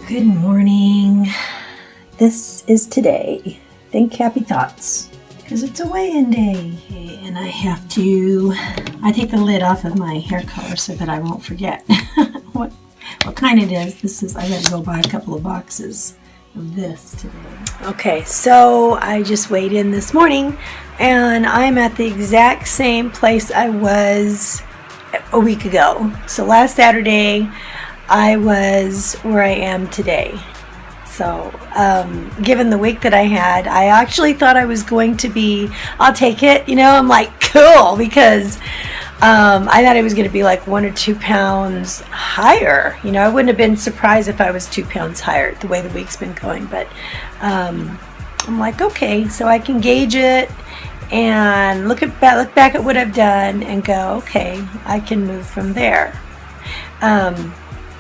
Good morning. This is today. Think happy thoughts because it's a weigh-in day. Okay, and I take the lid off of my hair color so that I won't forget what kind it is. I gotta go buy a couple of boxes of this today. Okay, so I just weighed in this morning and I'm at the exact same place I was a week ago. So last Saturday I was where I am today. So given the week that I had, I actually thought I was going to be, I'll take it, I'm like, cool, because I thought it was going to be like 1 or 2 pounds higher. I wouldn't have been surprised if I was 2 pounds higher the way the week's been going, but I'm like, okay, so I can gauge it and look back at what I've done and go, okay, I can move from there.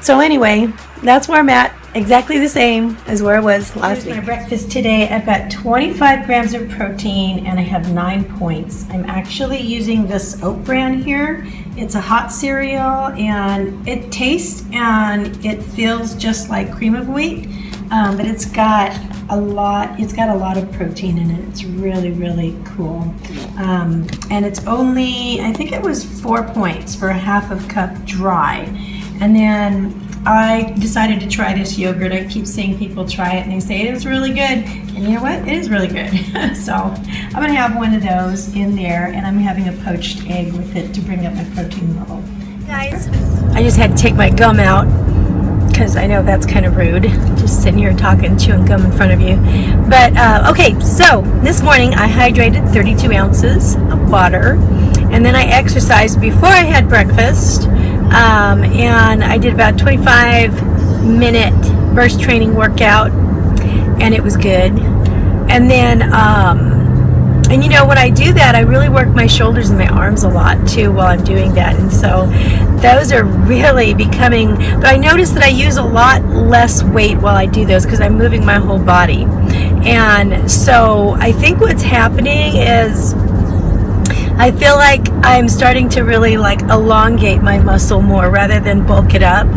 So anyway, that's where I'm at, exactly the same as where I was last week. My breakfast today, I've got 25 grams of protein and I have 9 points. I'm actually using this oat bran here. It's a hot cereal and it tastes and it feels just like cream of wheat, but it's got a lot of protein in it. It's really, really cool. And it's only, I think it was 4 points for a half of cup dry. And then I decided to try this yogurt. I keep seeing people try it and they say it is really good. And you know what? It is really good. So I'm going to have one of those in there and I'm having a poached egg with it to bring up my protein level. Guys, I just had to take my gum out because I know that's kind of rude, just sitting here talking, chewing gum in front of you. But okay, so this morning I hydrated 32 ounces of water and then I exercised before I had breakfast. And I did about 25-minute burst training workout and it was good. And then when I do that, I really work my shoulders and my arms a lot too while I'm doing that. And so those are really becoming, but I notice that I use a lot less weight while I do those because I'm moving my whole body. And so I think what's happening is I feel like I'm starting to really elongate my muscle more rather than bulk it up,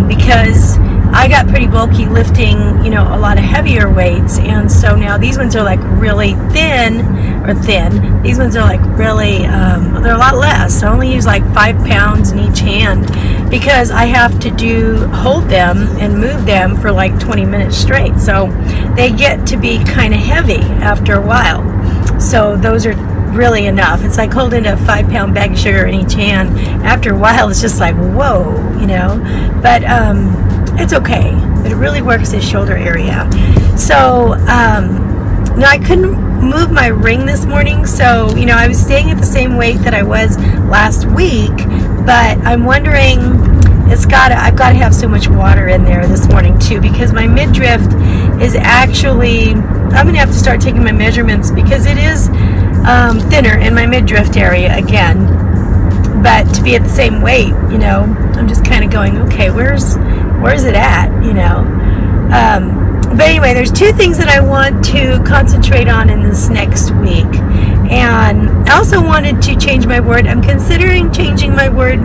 because I got pretty bulky lifting, a lot of heavier weights, and so now these ones are really thin. These ones are really, they're a lot less. I only use 5 pounds in each hand because I have to hold them and move them for 20 minutes straight. So they get to be kind of heavy after a while. So those are really enough. It's like holding a 5-pound bag of sugar in each hand. After a while, it's just whoa, But it's okay. But it really works the shoulder area. So now I couldn't move my ring this morning, so I was staying at the same weight that I was last week. But I'm wondering, I've got to have so much water in there this morning too, because my midriff is actually, I'm going to have to start taking my measurements because it is thinner in my midriff area again, but to be at the same weight, I'm just kind of going, okay, where's it at, but anyway, there's 2 things that I want to concentrate on in this next week, and I also wanted to change my word. I'm considering changing my word.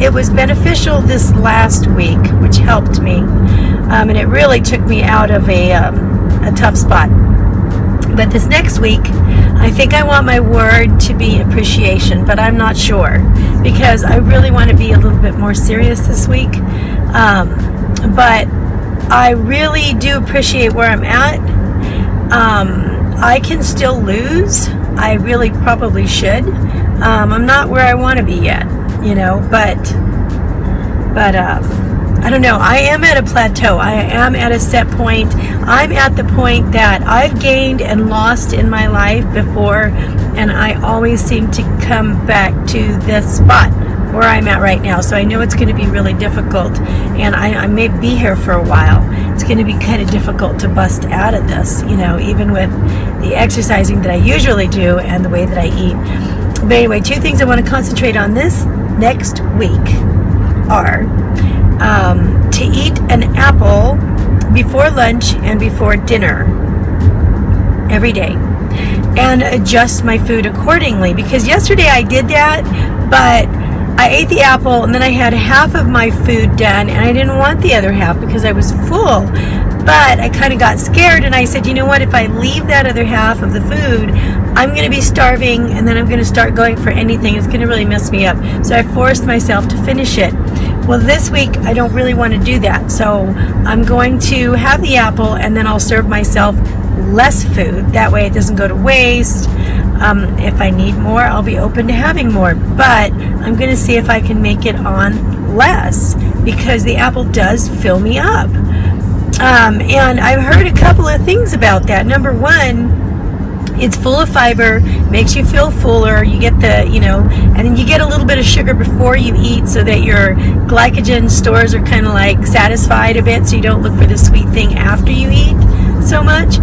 It was beneficial this last week, which helped me, and it really took me out of a tough spot. But this next week, I think I want my word to be appreciation, but I'm not sure because I really want to be a little bit more serious this week. But I really do appreciate where I'm at. I can still lose. I really probably should. I'm not where I want to be yet, but I don't know. I am at a plateau. I am at a set point. I'm at the point that I've gained and lost in my life before, and I always seem to come back to this spot where I'm at right now. So I know it's going to be really difficult, and I may be here for a while. It's going to be kind of difficult to bust out of this, even with the exercising that I usually do and the way that I eat. But anyway, 2 things I want to concentrate on this next week are to eat an apple before lunch and before dinner every day and adjust my food accordingly, because yesterday I did that, but I ate the apple, and then I had half of my food done, and I didn't want the other half because I was full. But I kind of got scared, and I said, you know what, if I leave that other half of the food, I'm going to be starving, and then I'm going to start going for anything. It's going to really mess me up. So I forced myself to finish it. Well, this week, I don't really want to do that. So I'm going to have the apple, and then I'll serve myself less food. That way it doesn't go to waste. If I need more, I'll be open to having more. But I'm going to see if I can make it on less, because the apple does fill me up. And I've heard a couple of things about that. Number one, it's full of fiber, makes you feel fuller. You get the, and then you get a little bit of sugar before you eat so that your glycogen stores are kind of like satisfied a bit, so you don't look for the sweet thing after you eat so much.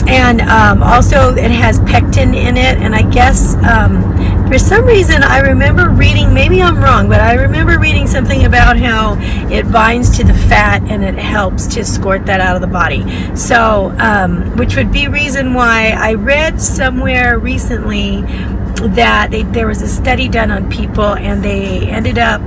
And also it has pectin in it, and I guess for some reason I remember reading, maybe I'm wrong, but I remember reading something about how it binds to the fat and it helps to escort that out of the body. So which would be reason why I read somewhere recently that there was a study done on people, and they ended up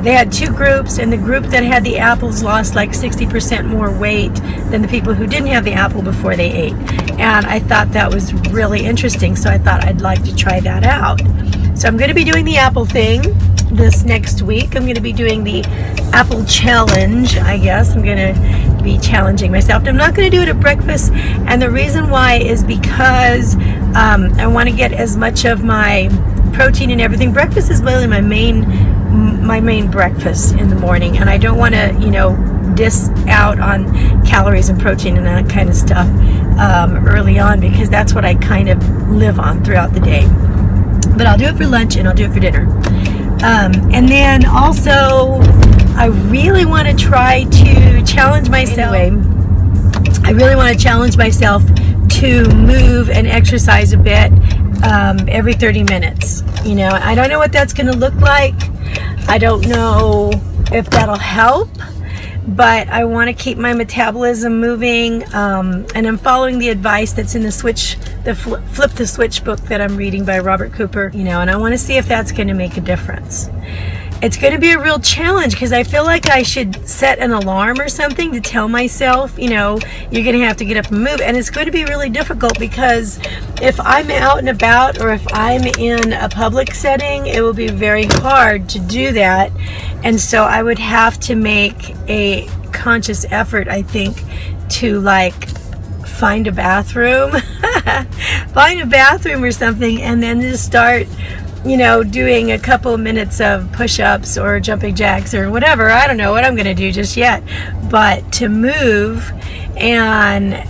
they had two groups, and the group that had the apples lost like 60% more weight than the people who didn't have the apple before they ate. And I thought that was really interesting, so I thought I'd like to try that out. So I'm going to be doing the apple thing this next week. I'm going to be doing the apple challenge, I guess. I'm going to be challenging myself. I'm not going to do it at breakfast, and the reason why is because I want to get as much of my protein and everything. Breakfast is really my main breakfast in the morning, and I don't want to diss out on calories and protein and that kind of stuff early on, because that's what I kind of live on throughout the day. But I'll do it for lunch and I'll do it for dinner. And then also I really want to try to challenge myself. I really want to challenge myself to move and exercise a bit every 30 minutes. I don't know what that's going to look like. I don't know if that'll help, but I want to keep my metabolism moving, and I'm following the advice that's in the Flip the Switch book that I'm reading by Robert Cooper, and I want to see if that's going to make a difference. It's going to be a real challenge, because I feel like I should set an alarm or something to tell myself, you're going to have to get up and move. And it's going to be really difficult, because if I'm out and about, or if I'm in a public setting, it will be very hard to do that. And so I would have to make a conscious effort, I think, to find a bathroom, or something, and then just start doing a couple of minutes of push-ups or jumping jacks or whatever. I don't know what I'm going to do just yet, but to move and,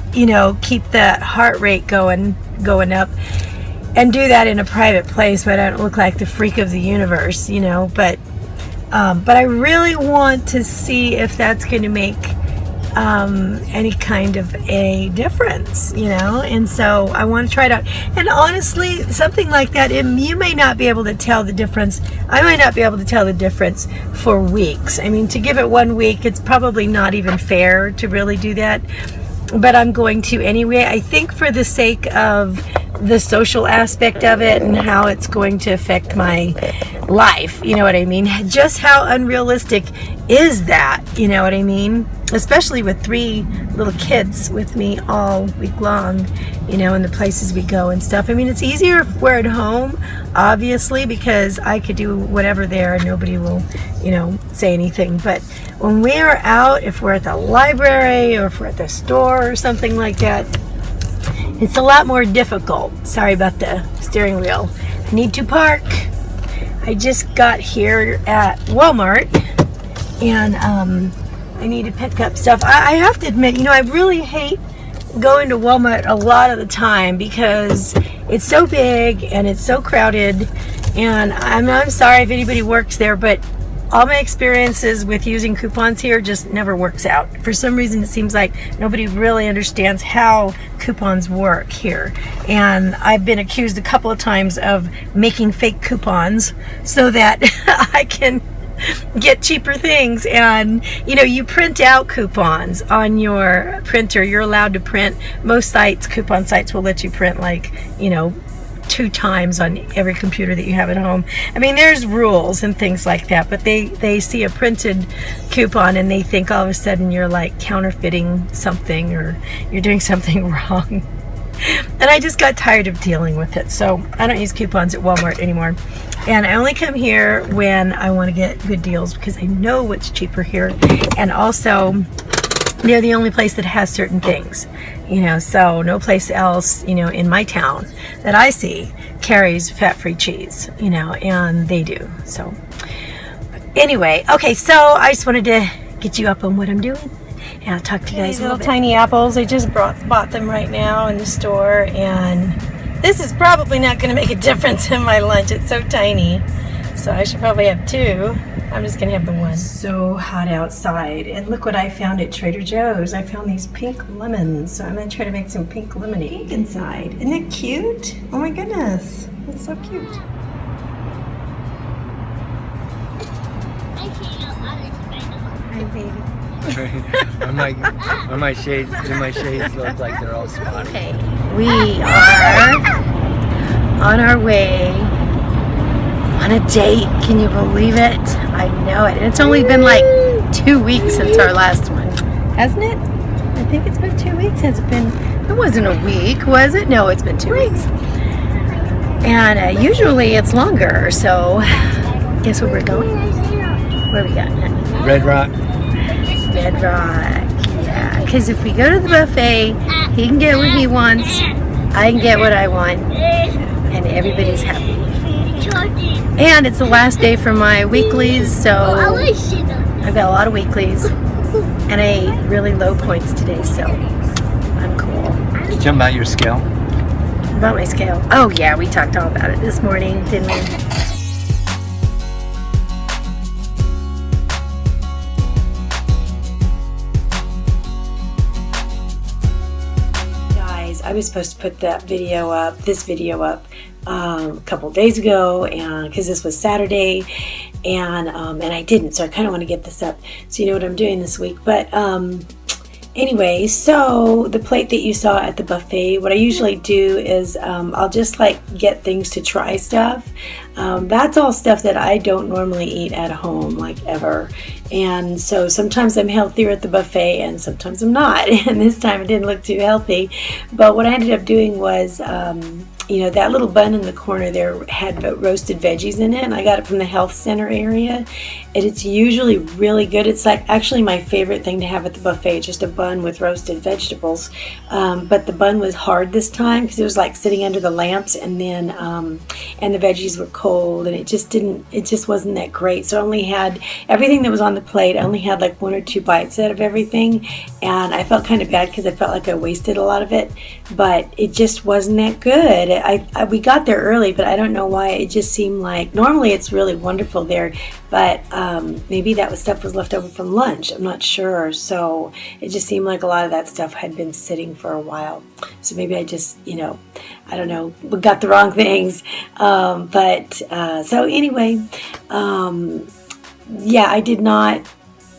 keep the heart rate going up, and do that in a private place where I don't look like the freak of the universe, but I really want to see if that's going to make any kind of a difference, and so I want to try it out. And honestly, something like that, you may not be able to tell the difference. I might not be able to tell the difference for weeks. I mean, to give it 1 week, it's probably not even fair to really do that, but I'm going to anyway. I think for the sake of the social aspect of it and how it's going to affect my life, you know what I mean? Just how unrealistic is that, you know what I mean? Especially with 3 little kids with me all week long, in the places we go and stuff. I mean, it's easier if we're at home, obviously, because I could do whatever there and nobody will, say anything. But when we are out, if we're at the library or if we're at the store or something like that, it's a lot more difficult. Sorry about the steering wheel. I need to park. I just got here at Walmart, and I need to pick up stuff. I have to admit, I really hate going to Walmart a lot of the time, because it's so big and it's so crowded, and I'm sorry if anybody works there, but all my experiences with using coupons here just never works out. For some reason, it seems like nobody really understands how coupons work here. And I've been accused a couple of times of making fake coupons so that I can get cheaper things. And you print out coupons on your printer. You're allowed to print. Most sites, coupon sites, will let you print 2 times on every computer that you have at home. I mean, there's rules and things like that, but they see a printed coupon and they think all of a sudden you're like counterfeiting something or you're doing something wrong. And I just got tired of dealing with it, so I don't use coupons at Walmart anymore. And I only come here when I want to get good deals because I know what's cheaper here. And also, they're the only place that has certain things, so no place else, in my town that I see carries fat-free cheese, and they do. So anyway, okay, so I just wanted to get you up on what I'm doing. And I'll talk to you guys a little bit. Tiny apples. I just bought them right now in the store, and this is probably not going to make a difference in my lunch. It's so tiny, so I should probably have 2. I'm just going to have the 1. So hot outside, and look what I found at Trader Joe's. I found these pink lemons, so I'm going to try to make some pink lemonade inside. Isn't it cute? Oh my goodness, that's so cute. Hi, baby. when my shades look like they're all spotty. Okay, we are on our way on a date. Can you believe it? I know it. And it's only been like 2 weeks since our last one, hasn't it? I think it's been 2 weeks. Has it been? It wasn't a week, was it? No, it's been 2 weeks. And usually it's longer. So, guess where we're going? Where are we going, honey? Red Rock. Red Rock, yeah. Because if we go to the buffet, he can get what he wants, I can get what I want, and everybody's happy. And it's the last day for my weeklies, so I've got a lot of weeklies, and I ate really low points today, so I'm cool. Did you jump out your scale? About my scale? Oh yeah, we talked all about it this morning, didn't we? I was supposed to put this video up a couple days ago, and because this was Saturday, and I didn't, so I kind of want to get this up so you know what I'm doing this week. But anyway, so the plate that you saw at the buffet, what I usually do is I'll just get things to try stuff. That's all stuff that I don't normally eat at home, like ever. And so sometimes I'm healthier at the buffet and sometimes I'm not. And this time it didn't look too healthy. But what I ended up doing was, that little bun in the corner there had roasted veggies in it. And I got it from the health center area. And it's usually really good. It's actually my favorite thing to have at the buffet, just a bun with roasted vegetables. But the bun was hard this time because it was sitting under the lamps, and then and the veggies were cold, and it just wasn't that great. So I only had everything that was on the plate. I only had 1 or 2 bites out of everything, and I felt kind of bad because I felt like I wasted a lot of it, but it just wasn't that good. We got there early, but I don't know why. It just seemed like normally it's really wonderful there, but maybe that stuff was left over from lunch. I'm not sure. So it just seemed like a lot of that stuff had been sitting for a while. So maybe I just, I don't know, got the wrong things. So anyway, yeah, I did not.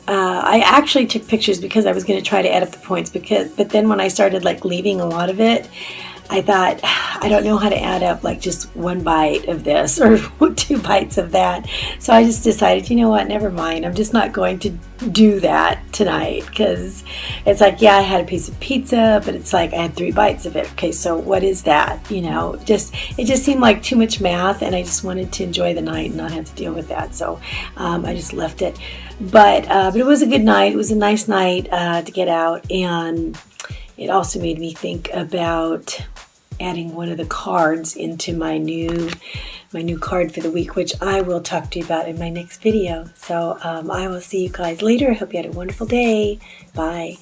I actually took pictures because I was going to try to add up the points, but then when I started leaving a lot of it, I thought, I don't know how to add up just 1 bite of this or 2 bites of that. So I just decided, you know what, never mind. I'm just not going to do that tonight, because it's yeah, I had a piece of pizza, but it's I had 3 bites of it. Okay, so what is that? It just seemed like too much math, and I just wanted to enjoy the night and not have to deal with that. So I just left it. But it was a good night. It was a nice night to get out, and it also made me think about adding one of the cards into my new card for the week, which I will talk to you about in my next video. So I will see you guys later. I hope you had a wonderful day. Bye.